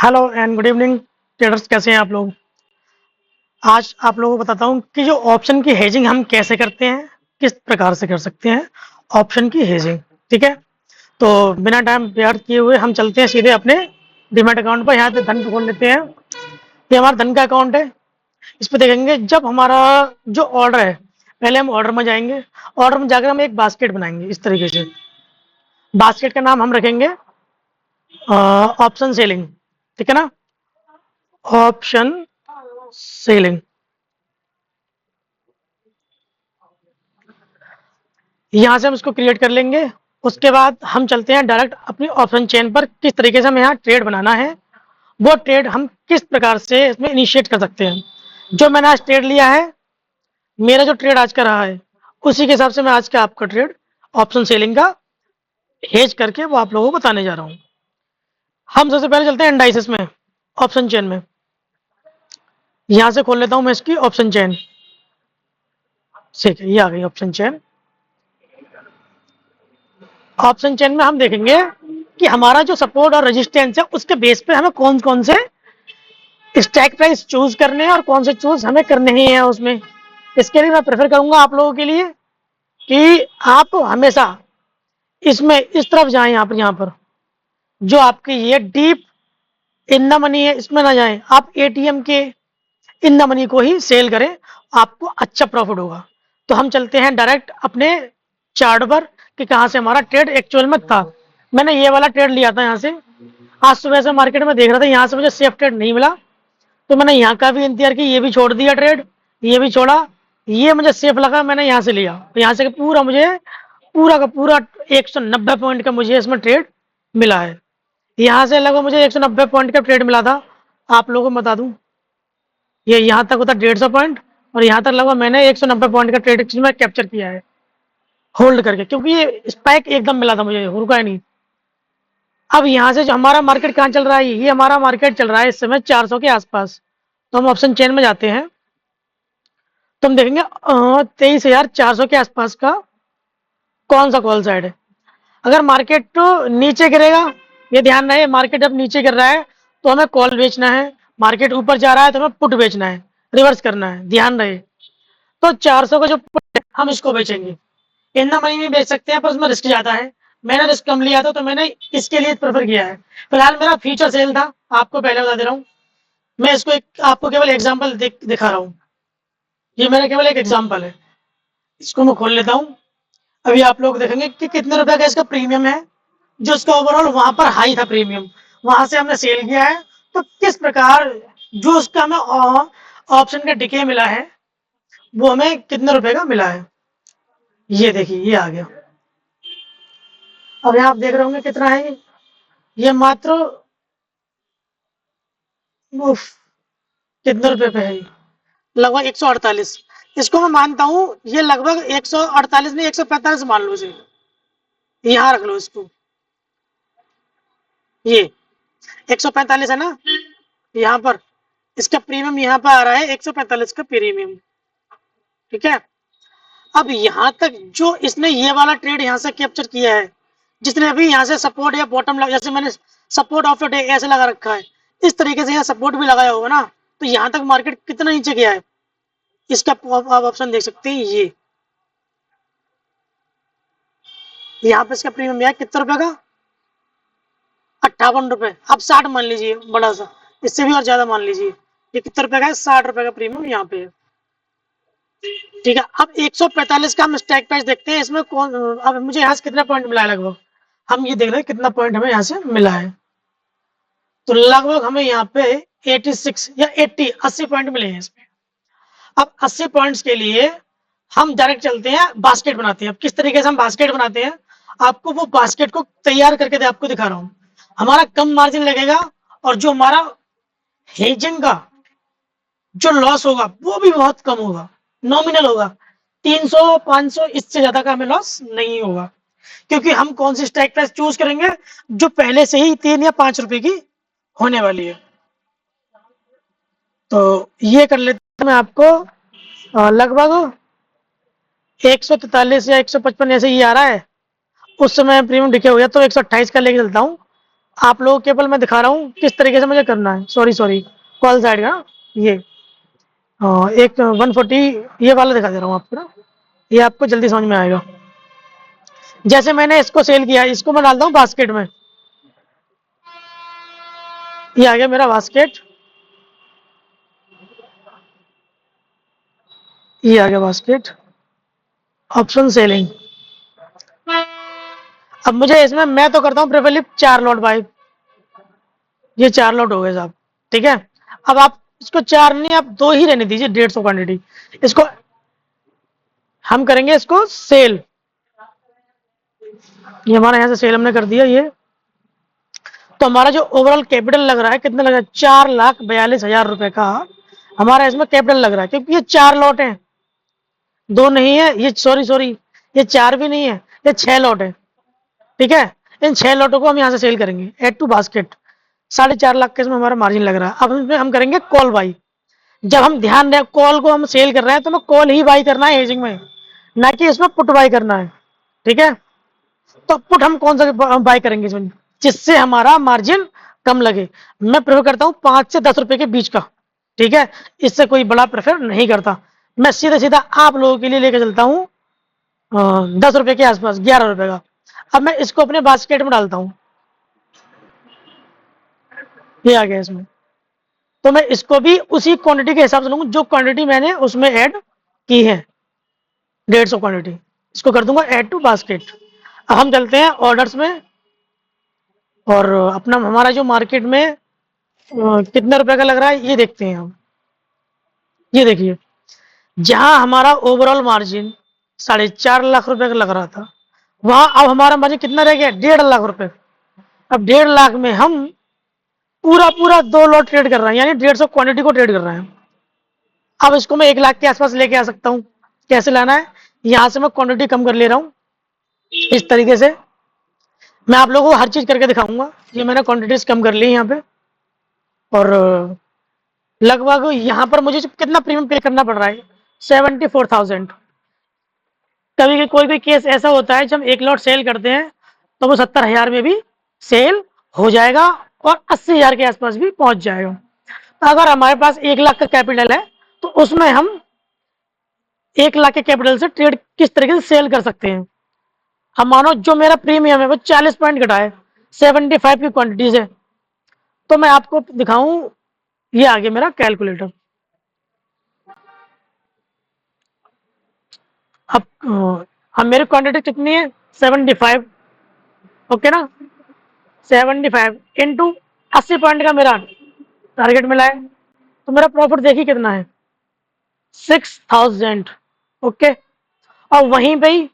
Hello and good evening traders, कैसे हैं आप लोग। आज आप लोगों को बताता हूँ कि जो ऑप्शन की हेजिंग हम कैसे करते हैं, किस प्रकार से कर सकते हैं ऑप्शन की हेजिंग। ठीक है, तो बिना टाइम व्यर्थ किए हुए हम चलते हैं सीधे अपने डीमैट अकाउंट पर। यहाँ पे धन खोल लेते हैं। ये हमारा धन का अकाउंट है। इस पर देखेंगे जब हमारा जो ऑर्डर है, पहले हम ऑर्डर में जाएंगे। ऑर्डर में जाकर हम एक बास्केट बनाएंगे इस तरीके से। बास्केट का नाम हम रखेंगे ऑप्शन सेलिंग। ठीक है ना, ऑप्शन सेलिंग। यहाँ से हम इसको क्रिएट कर लेंगे। उसके बाद हम चलते हैं डायरेक्ट अपनी ऑप्शन चेन पर। किस तरीके से हमें यहाँ ट्रेड बनाना है, वो ट्रेड हम किस प्रकार से इसमें इनिशिएट कर सकते हैं। जो मैंने आज ट्रेड लिया है, मेरा जो ट्रेड आज का रहा है, उसी के हिसाब से मैं आज का आपका ट्रेड ऑप्शन सेलिंग का हेज करके वो आप लोगों को बताने जा रहा हूँ। हम सबसे पहले चलते हैं एंडाइसिस में, ऑप्शन चेन में। यहाँ से खोल लेता हूँ मैं इसकी ऑप्शन चेन। ठीक है, ये आ गई ऑप्शन चेन। ऑप्शन चेन में हम देखेंगे कि हमारा जो सपोर्ट और रेजिस्टेंस है, उसके बेस पे हमें कौन कौन से स्ट्राइक प्राइस चूज करने हैं और कौन से चूज हमें करने ही है उसमें। इसके लिए मैं प्रेफर करूंगा आप लोगों के लिए कि आप हमेशा इसमें इस तरफ जाएं। यहाँ पर जो आपकी ये डीप इन द मनी है, इसमें ना जाएं। आप एटीएम के इन द मनी को ही सेल करें, आपको अच्छा प्रॉफिट होगा। तो हम चलते हैं डायरेक्ट अपने चार्ट पर कि कहाँ से हमारा ट्रेड एक्चुअल में था। मैंने ये वाला ट्रेड लिया था यहाँ से। आज सुबह से मार्केट में देख रहा था, यहाँ से मुझे सेफ ट्रेड नहीं मिला, तो मैंने यहाँ का भी इंतजार किया, ये भी छोड़ दिया ट्रेड, ये भी छोड़ा। ये मुझे सेफ लगा, मैंने यहाँ से लिया। तो यहाँ से पूरा मुझे पूरा का पूरा 190 पॉइंट का मुझे इसमें ट्रेड मिला है। यहाँ से लगभग मुझे 190 पॉइंट का ट्रेड मिला था। आप लोगों को बता दूं, ये यहाँ तक होता 150 पॉइंट, और यहाँ तक लगभग मैंने 190 पॉइंट का ट्रेड में कैप्चर किया है होल्ड करके, क्योंकि ये स्पाइक एकदम मिला था मुझे, रुका ही नहीं। अब यहाँ से जो हमारा मार्केट कहाँ चल रहा है, ये हमारा मार्केट चल रहा है इस समय 400 के आसपास। तो हम ऑप्शन चेन में जाते हैं, तो हम देखेंगे 23,400 के आसपास का कौन सा कॉल साइड है। अगर मार्केट तो नीचे गिरेगा, ये ध्यान रहे, मार्केट जब नीचे गिर रहा है तो हमें कॉल बेचना है। मार्केट ऊपर जा रहा है तो हमें पुट बेचना है, रिवर्स करना है, ध्यान रहे। तो 400 का जो पुट है, हम इसको बेचेंगे। इतना मनी में बेच सकते हैं, पर उसमें रिस्क ज्यादा है। मैंने रिस्क कम लिया था, तो मैंने इसके लिए प्रेफर किया है। फिलहाल मेरा फ्यूचर सेल था, आपको पहले बता दे रहा हूँ। मैं इसको आपको केवल एग्जाम्पल दिखा रहा हूँ। ये मेरा केवल एक एग्जाम्पल है। इसको मैं खोल लेता हूँ। अभी आप लोग देखेंगे कि कितने रुपए का इसका प्रीमियम है। जो उसका ओवरऑल वहां पर हाई था प्रीमियम, वहां से हमने सेल किया है। तो किस प्रकार जो उसका हमें ऑप्शन का डिके मिला है, वो हमें कितने रुपए का मिला है, ये देखिए, ये आ गया। अब यहाँ आप देख रहे होंगे कितना है ये मात्र कितने रुपए पे है, लगभग 148। इसको मैं मानता हूँ ये लगभग 148 नहीं, 145 मान लो इसे। यहाँ रख लो इसको, ये 145 है ना यहाँ पर। इसका प्रीमियम यहाँ पर आ रहा है 145 का प्रीमियम। ठीक है, अब यहाँ तक जो इसने ये वाला ट्रेड यहाँ से कैप्चर किया है, जिसने अभी यहाँ से सपोर्ट या बॉटम लगा, जैसे मैंने सपोर्ट ऑफ द डे ऐसे लगा रखा है, इस तरीके से यहाँ सपोर्ट भी लगाया होगा ना, तो यहाँ तक मार्केट कितना नीचे गया है, इसका आप ऑप्शन देख सकते हैं। ये यहाँ पे इसका प्रीमियम है कितना रुपए का, 58 रुपए। अब 60 मान लीजिए, बड़ा सा, इससे भी और ज्यादा मान लीजिए। ये कितने रुपए का है, 60 रुपए का प्रीमियम यहाँ पे है। ठीक है, अब 145 का हम स्ट्राइक प्राइस देखते हैं। इसमें कौन, अब मुझे यहाँ से कितना पॉइंट मिला है लगभग, हम ये देख रहे हैं कितना पॉइंट हमें यहाँ से मिला है। तो लगभग हमें यहाँ पे 86 या 80 पॉइंट मिले हैं इसमें। अब 80 पॉइंट्स के लिए हम डायरेक्ट चलते हैं, बास्केट बनाते हैं। अब किस तरीके से हम बास्केट बनाते हैं, आपको वो बास्केट को तैयार करके आपको दिखा रहा हूँ। हमारा कम मार्जिन लगेगा, और जो हमारा हेजिंग का जो लॉस होगा वो भी बहुत कम होगा, नॉमिनल होगा। 300 500 इससे ज्यादा का हमें लॉस नहीं होगा, क्योंकि हम कौन सी स्ट्राइक प्राइस चूज करेंगे, जो पहले से ही 3 या 5 रुपए की होने वाली है। तो ये कर लेते हैं। मैं आपको लगभग 143 या 155 ऐसे ही आ रहा है। उस समय प्रीमियम डिके हो गया, तो 128 का लेके चलता हूँ। आप लोगों को केवल मैं दिखा रहा हूँ किस तरीके से मुझे करना है। सॉरी कॉल साइड का ये एक 140 ये वाला दिखा दे रहा हूँ आपको ना, ये आपको जल्दी समझ में आएगा। जैसे मैंने इसको सेल किया, इसको मैं डालता हूँ बास्केट में, ये आ गया मेरा बास्केट, ये आ गया बास्केट, ऑप्शन सेलिंग। अब मुझे इसमें मैं तो करता हूँ प्रेफरली 4 लॉट बाय, ये 4 लॉट हो गए साहब, ठीक है। अब आप इसको 4 नहीं, आप 2 ही रहने दीजिए, 150 क्वांटिटी। इसको हम करेंगे इसको सेल, ये हमारा यहाँ से सेल हमने कर दिया ये। तो हमारा जो ओवरऑल कैपिटल लग रहा है कितना लग रहा है, 4,42,000 रुपए का हमारा इसमें कैपिटल लग रहा है, क्योंकि ये 4 लॉट हैं, 2 नहीं है ये, सॉरी ये 4 भी नहीं है, ये 6 लॉट है, ठीक है। इन 6 लॉटों को हम यहाँ से सेल करेंगे, एड टू बास्केट। 4.5 लाख का इसमें हमारा मार्जिन लग रहा है। अब इसमें हम करेंगे कॉल बाई। जब हम ध्यान दें कॉल को हम सेल कर रहे हैं तो हमें कॉल ही बाई करना है हेजिंग में, ना कि इसमें पुट बाई करना है, ठीक है। तो पुट हम कौन सा बाई करेंगे इसमें, जिससे हमारा मार्जिन कम लगे। मैं प्रेफर करता हूँ 5 से 10 रुपए के बीच का, ठीक है। इससे कोई बड़ा प्रेफर नहीं करता। मैं सीधा सीधा आप लोगों के लिए लेकर चलता हूँ 10 रुपए के आसपास, 11 रुपए का। अब मैं इसको अपने बास्केट में डालता हूँ, ये आ गया इसमें। तो मैं इसको भी उसी क्वांटिटी के हिसाब से लूंगा जो क्वांटिटी मैंने उसमें ऐड की है, 150 क्वांटिटी। इसको कर दूंगा ऐड टू बास्केट। अब हम चलते हैं ऑर्डर्स में, और अपना हमारा जो मार्केट में कितने रुपए का लग रहा है ये देखते हैं हम। ये देखिए, जहां हमारा ओवरऑल मार्जिन 4.5 लाख रुपए का लग रहा था, वहां अब हमारा मार्जिन कितना रह गया, 1.5 लाख रुपए। अब 1.5 लाख में हम पूरा 2 लॉट ट्रेड कर रहे हैं, यानी 150 क्वांटिटी को ट्रेड कर रहे हैं। अब इसको मैं 1 लाख के आसपास लेके आ सकता हूँ। कैसे लाना है, यहां से मैं क्वांटिटी कम कर ले रहा हूँ इस तरीके से। मैं आप लोगों को हर चीज करके दिखाऊंगा। ये मैंने क्वांटिटीज कम कर ली यहाँ पे, और लगभग यहाँ पर मुझे कितना प्रीमियम पे करना पड़ रहा है, 74,000। कभी कोई केस ऐसा होता है जब हम 1 लॉट सेल करते हैं तो वो 70,000 में भी सेल हो जाएगा और 80,000 के आसपास भी पहुंच जाएगा। तो अगर हमारे पास 1 लाख का कैपिटल है तो उसमें हम 1 लाख के कैपिटल से ट्रेड किस तरीके से सेल कर सकते हैं। अब मानो जो मेरा प्रीमियम है वो 40 पॉइंट घटा है, 75 की क्वांटिटीज है, तो मैं आपको दिखाऊं, ये आ गया मेरा कैलकुलेटर। अब मेरी क्वांटिटी कितनी है, 75, ओके ना। 75 इंटू 80 पॉइंट का मेरा टारगेट मिला है, तो मेरा प्रॉफिट देखिए कितना है, 6,000, ओके। और वहीं पे ही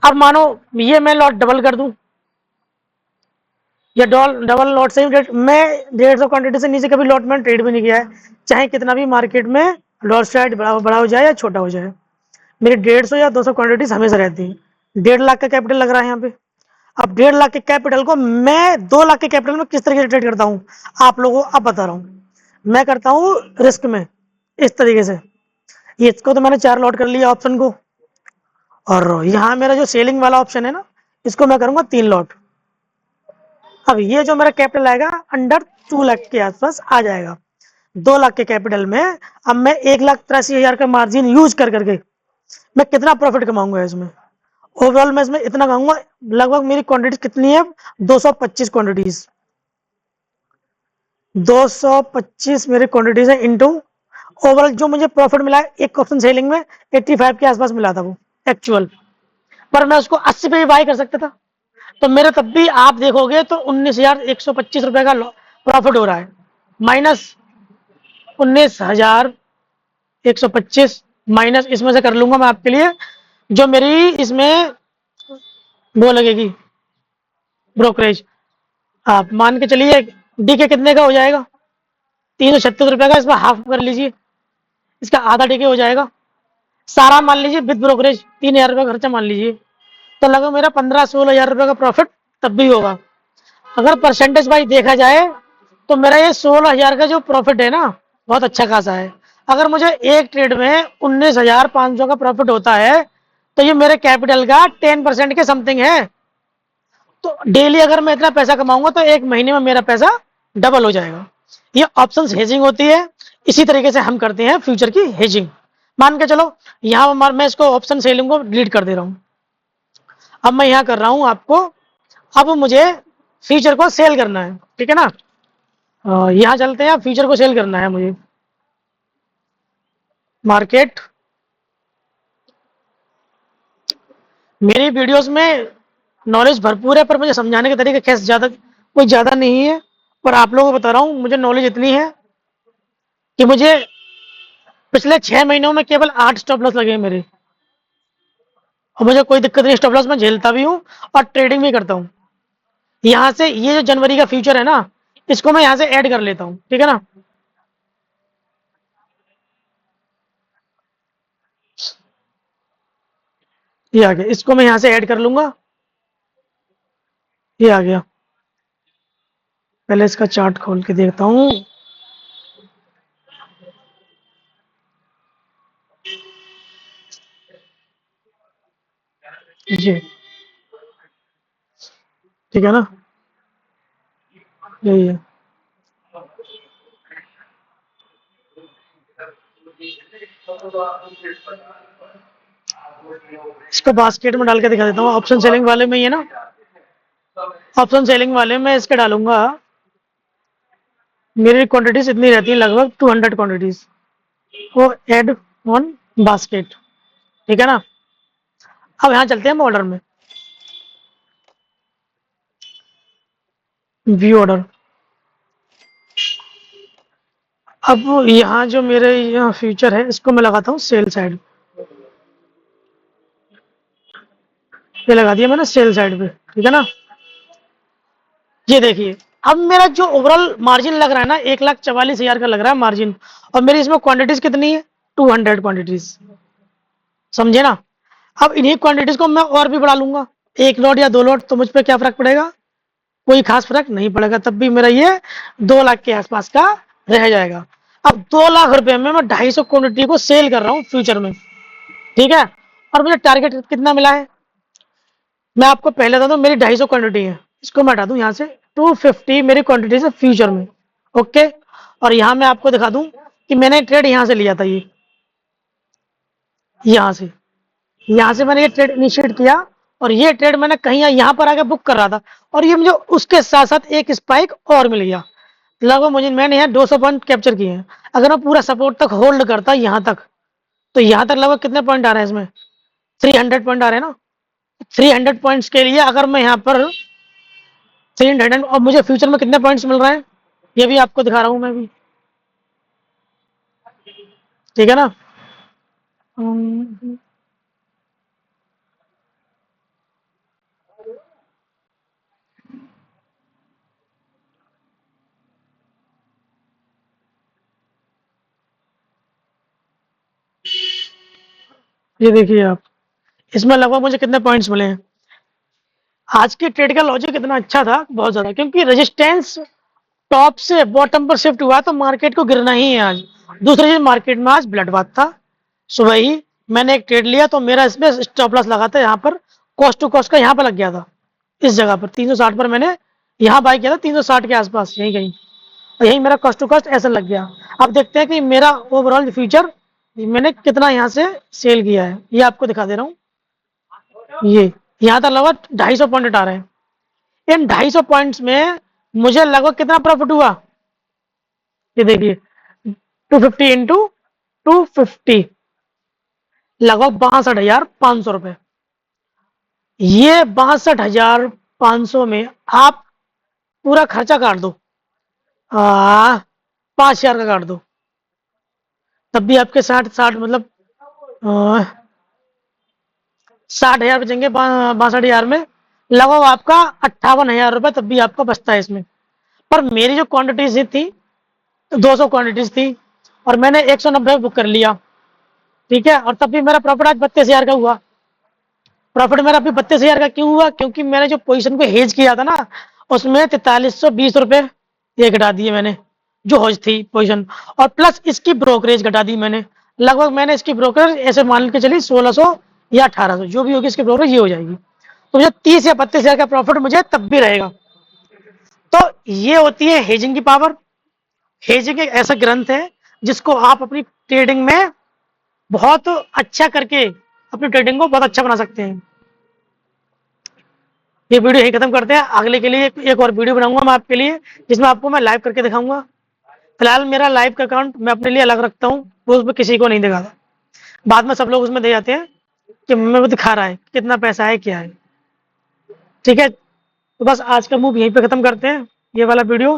अब मानो ये मैं लॉट डबल कर दूं, या डबल लॉट से मैं 150 क्वांटिटी से नीचे कभी लॉट में ट्रेड भी नहीं किया है, चाहे कितना भी मार्केट में लॉट साइड बड़ा हो जाए या छोटा हो जाए। मेरी 150 या 200 क्वांटिटीज हमेशा रहती है। 1.5 लाख का कैपिटल लग रहा है यहाँ पे। अब 1.5 लाख के कैपिटल को मैं 2 लाख के कैपिटल में किस तरीके से ट्रेड करता हूँ आप लोगों को अब बता रहा हूँ। मैं करता हूँ रिस्क में इस तरीके से, ये इसको तो मैंने 4 लॉट कर लिया ऑप्शन को, और यहाँ मेरा जो सेलिंग वाला ऑप्शन है ना, इसको मैं करूंगा 3 लॉट। अब ये जो मेरा कैपिटल आएगा अंडर 2 लाख के आसपास आ जाएगा। 2 लाख के कैपिटल में अब मैं 1,83,000 का मार्जिन यूज कर करके मैं कितना प्रॉफिट कमाऊंगा इसमें। ओवरऑल मैं इसमें इतना कमाऊंगा, लगभग मेरी क्वांटिटी कितनी है, 225 क्वांटिटीज, 225 मेरी क्वांटिटीज है इंटू ओवरऑल जो मुझे प्रॉफिट मिला है एक ऑप्शन सेलिंग में 85 के आसपास मिला था वो एक्चुअल, पर मैं उसको 80 पे भी बाई कर सकता था। तो मेरे तब भी आप देखोगे तो 19,125 रुपए का प्रॉफिट हो रहा है, माइनस 19,125 माइनस इसमें से कर लूंगा मैं आपके लिए जो मेरी इसमें वो लगेगी ब्रोकरेज। आप मान के चलिए डी के कितने का हो जाएगा, 336 रुपए का, इसमें हाफ कर लीजिए, इसका आधा डी के हो जाएगा सारा, मान लीजिए विद ब्रोकरेज 3,000 रुपये खर्चा मान लीजिए, तो लगभग मेरा 15-16,000 रुपये का प्रॉफिट तब भी होगा। अगर परसेंटेज वाइज देखा जाए तो मेरा ये 16,000 का जो प्रॉफिट है ना बहुत अच्छा खासा है। अगर मुझे एक ट्रेड में 19,500 का प्रॉफिट होता है तो ये मेरे कैपिटल का 10% के समथिंग है, तो डेली अगर मैं इतना पैसा कमाऊंगा तो 1 महीने में मेरा पैसा डबल हो जाएगा। ये ऑप्शंस हेजिंग होती है। इसी तरीके से हम करते हैं फ्यूचर की हेजिंग। मान के चलो यहाँ मैं इसको ऑप्शन सेलिंग को डिलीट कर दे रहा हूँ। अब मैं यहाँ कर रहा हूँ आपको, अब मुझे फ्यूचर को सेल करना है, ठीक है ना। यहाँ चलते हैं, फ्यूचर को सेल करना है मुझे। मार्केट, मेरी वीडियोस में नॉलेज भरपूर है, पर मुझे समझाने के तरीके कैसे ज़्यादा नहीं है। पर आप लोगों को बता रहा हूँ, मुझे नॉलेज इतनी है कि मुझे पिछले 6 महीनों में केवल 8 स्टॉप लॉस लगे हैं मेरे, और मुझे कोई दिक्कत नहीं, स्टॉप लॉस मैं झेलता भी हूँ और ट्रेडिंग भी करता हूँ। यहाँ से ये जो जनवरी का फ्यूचर है ना, इसको मैं यहाँ से ऐड कर लेता हूँ, ठीक है ना। ये आ गया, इसको मैं यहाँ से ऐड कर लूंगा। ये आ गया। पहले इसका चार्ट खोल के देखता हूँ। जी, ठीक है ना, यही है। इसको बास्केट में डाल के दिखा देता हूँ। ऑप्शन सेलिंग वाले में ये ना, ऑप्शन सेलिंग वाले में इसके डालूंगा। मेरी क्वांटिटीज इतनी रहती है, लगभग 200 क्वांटिटीज वो ऐड ऑन बास्केट, ठीक है ना। अब यहाँ चलते हैं ऑर्डर में, व्यू ऑर्डर। अब यहाँ जो मेरे यहाँ फ्यूचर है, इसको मैं लगाता हूँ सेल साइड। ये लगा दिया मैंने सेल साइड पे, ठीक है ना। ये देखिए, अब मेरा जो ओवरऑल मार्जिन लग रहा है ना, 1,44,000 का लग रहा है मार्जिन, और मेरी इसमें क्वांटिटीज कितनी है, 200 क्वांटिटीज, समझे ना। अब इन्हीं क्वांटिटीज को मैं और भी बढ़ा लूंगा, 1 लॉट या 2 लॉट, तो मुझ पर क्या फर्क पड़ेगा, कोई खास फर्क नहीं पड़ेगा। तब भी मेरा ये 2 लाख के आसपास का रह जाएगा। अब 2 लाख रुपए में मैं 250 क्वांटिटी को सेल कर रहा हूँ फ्यूचर में, ठीक है। और मुझे टारगेट कितना मिला है, मैं आपको पहले बता दूं, मेरी 250 क्वांटिटी है, इसको मैं हटा दूं यहाँ से। 250 मेरी क्वांटिटी है फ्यूचर में, ओके। और यहाँ मैं आपको दिखा दूं कि मैंने ट्रेड यहाँ से लिया था, ये यहाँ से मैंने ये ट्रेड इनिशिएट किया, और ये ट्रेड मैंने कहीं यहाँ पर आके बुक कर रहा था, और ये मुझे उसके साथ साथ एक स्पाइक और मिल गया। लगभग मैंने यहाँ 200 पॉइंट कैप्चर किए हैं। अगर मैं पूरा सपोर्ट तक होल्ड करता यहाँ तक, तो यहाँ तक लगभग कितने पॉइंट आ रहे हैं इसमें, 300 पॉइंट आ रहे हैं ना। 300 पॉइंट्स के लिए अगर मैं यहाँ पर 300, और मुझे फ्यूचर में कितने पॉइंट्स मिल रहे हैं, ये भी आपको दिखा रहा हूँ मैं भी, ठीक है ना। ये देखिए आप, इसमें लगभग मुझे कितने पॉइंट्स मिले हैं। आज की ट्रेड का लॉजिक इतना अच्छा था, बहुत ज्यादा, क्योंकि रेजिस्टेंस टॉप से बॉटम पर शिफ्ट हुआ तो मार्केट को गिरना ही है आज। दूसरी चीज, मार्केट में आज ब्लड बात था। सुबह ही मैंने एक ट्रेड लिया, तो मेरा इसमें स्टॉप लॉस लगा था यहाँ पर, कॉस्ट टू कॉस्ट का यहाँ पर लग गया था, इस जगह पर 360 पर मैंने यहाँ बाय किया था, 360 के आसपास यहीं कहीं, और यही मेरा कॉस्ट टू कॉस्ट ऐसा लग गया। अब देखते हैं कि मेरा ओवरऑल फ्यूचर मैंने कितना यहाँ से सेल किया है, ये आपको दिखा दे रहा हूँ। ये यहाँ तक लगभग 250 पॉइंट आ रहे हैं। इन 250 पॉइंट्स में मुझे लगभग कितना प्रॉफिट हुआ, ये देखिए, 250 इंटू 250, लगभग 62,500 रुपए। ये 62,500 में आप पूरा खर्चा काट दो, 5,000 का काट दो, तब भी आपके 60 मतलब 60,000 बचेंगे। 62,000 में लगभग आपका 58,000 रुपए तब भी आपका बचता है इसमें। पर मेरी जो क्वांटिटीज थी, 200 क्वांटिटीज थी, और मैंने 190 बुक कर लिया, ठीक है। और तब भी मेरा प्रॉफिट आज 32,000 का हुआ। प्रॉफिट मेरा अभी 32,000 का क्यों हुआ, क्योंकि मैंने जो पोजीशन को हेज किया था ना, उसमें 4320 रुपए ये घटा दिए मैंने, जो होज थी पोजीशन, और प्लस इसकी ब्रोकरेज घटा दी मैंने। लगभग मैंने इसकी ब्रोकरेज ऐसे मान के चली 1600 या 1800, जो भी होगी इसकी ब्रोकरेज ये हो जाएगी। तो मुझे 30 या 32 हज़ार का प्रॉफिट मुझे तब भी रहेगा। तो ये होती है हेजिंग की पावर। हेजिंग एक ऐसा ग्रंथ है जिसको आप अपनी ट्रेडिंग में बहुत अच्छा करके अपनी ट्रेडिंग को बहुत अच्छा बना सकते हैं। ये वीडियो यही खत्म करते हैं। अगले के लिए एक और वीडियो बनाऊंगा मैं आपके लिए, जिसमें आपको मैं लाइव करके दिखाऊंगा। फिलहाल मेरा लाइव का अकाउंट मैं अपने लिए अलग रखता हूँ, वो उसमें किसी को नहीं दिखाता। बाद में सब लोग उसमें दे जाते हैं कि मैं वो दिखा रहा है कितना पैसा है क्या है। ठीक है, तो बस आज का मूव यहीं पे खत्म करते हैं, ये वाला वीडियो।